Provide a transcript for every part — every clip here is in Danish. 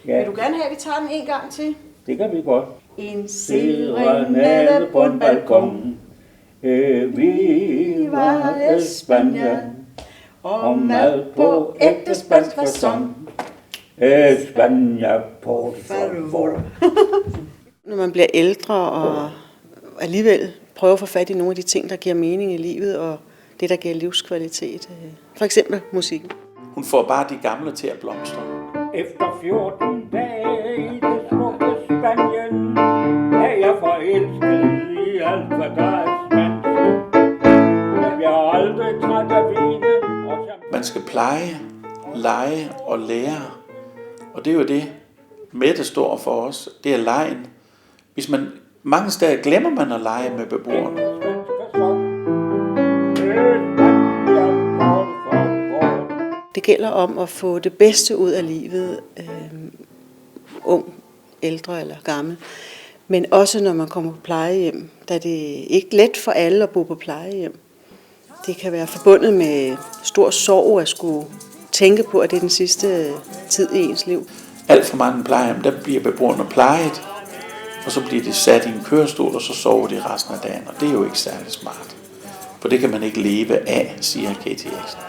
Ja. Vil du gerne have, at vi tager den en gang til? Det kan vi godt. En serenade på en balkon. Viva España. Og mad på ægte spansk facon. España, por favor. Når man bliver ældre og alligevel prøver at få fat i nogle af de ting, der giver mening i livet, og det, der giver livskvalitet. For eksempel musikken. Hun får bare de gamle til at blomstre. Efter 14 dage i det smukke Spanien, er jeg forelsket i alt, hvad der er spansk. Jeg bliver aldrig træt af vinen. Man skal pleje, lege og lære. Og det er jo det, Mette står for os. Det er legen. Hvis man mange steder glemmer man at lege med beboerne. Det gælder om at få det bedste ud af livet, ung, ældre eller gammel. Men også når man kommer på plejehjem, da det er ikke let for alle at bo på plejehjem. Det kan være forbundet med stor sorg at skulle tænke på, at det er den sidste tid i ens liv. Alt for mange plejehjem, der bliver beboerne plejet, og så bliver de sat i en kørestol, og så sover de resten af dagen. Og det er jo ikke særlig smart. For det kan man ikke leve af, siger Katie Eriksen.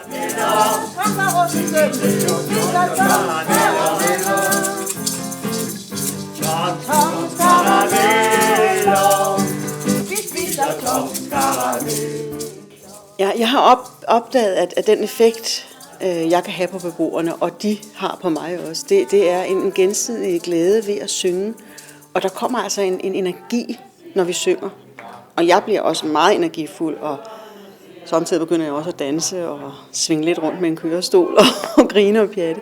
Jeg har opdaget, at den effekt, jeg kan have på beboerne, og de har på mig også, det er en gensidig glæde ved at synge. Og der kommer altså en energi, når vi synger. Og jeg bliver også meget energifuld, og samtidig begynder jeg også at danse og svinge lidt rundt med en kørestol og grine og pjatte.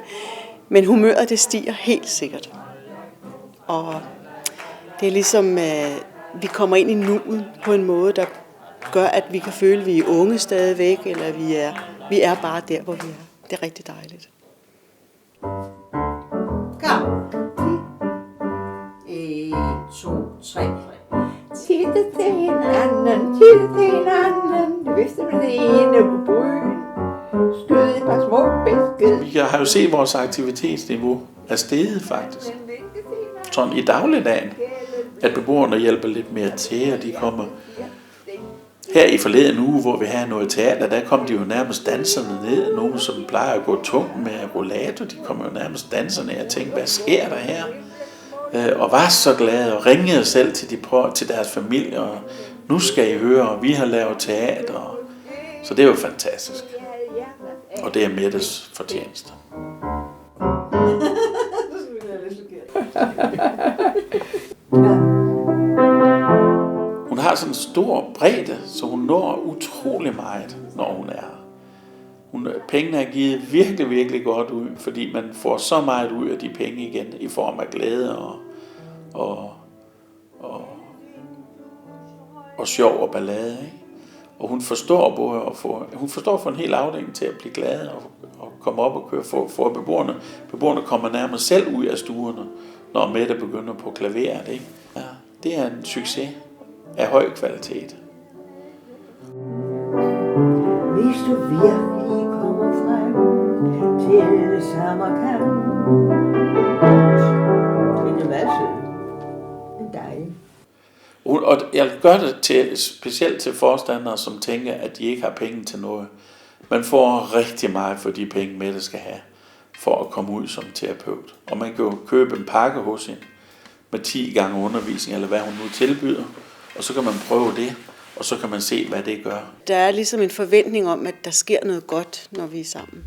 Men humøret, det stiger helt sikkert. Og det er ligesom, vi kommer ind i nuet på en måde, der gør, at vi kan føle, at vi er unge stadigvæk, eller vi er bare der, hvor vi er. Det er rigtig dejligt. Kom. 1, 2, 3. Titte til hinanden, løfte med det ene på bryn, skød et par små besked. Vi har jo set vores aktivitetsniveau er steget faktisk. Sådan i dagligdagen, at beboerne hjælper lidt mere til, og de kommer. Her i forleden uge, hvor vi havde noget teater, der kom de jo nærmest danserne ned. Nogle, som plejer at gå tungt med rollator, de kom jo nærmest danserne og tænkte, hvad sker der her? Og var så glade og ringede selv til deres familie, og nu skal I høre, og vi har lavet teater. Så det er jo fantastisk. Og det er Mettes fortjeneste. Hun har sådan en stor bredde, så hun når utrolig meget, når hun er her. Pengene er givet virkelig, virkelig godt ud, fordi man får så meget ud af de penge igen, i form af glæde og sjov og ballade. Ikke? Og hun forstår både at få en hel afdeling til at blive glade og komme op og køre for beboerne. Beboerne kommer nærmest selv ud af stuerne, når Mette begynder på klaveret. Ikke? Ja, det er en succes af høj kvalitet. Hvis du virkelig kommer frem til det sommerkamp. Det er meget sødt. Det er dejligt. Og jeg gør det specielt til forstandere, som tænker, at de ikke har penge til noget. Man får rigtig meget for de penge, Mette skal have, for at komme ud som terapeut. Og man kan jo købe en pakke hos hende med 10 gange undervisning, eller hvad hun nu tilbyder. Og så kan man prøve det, og så kan man se, hvad det gør. Der er ligesom en forventning om, at der sker noget godt, når vi er sammen.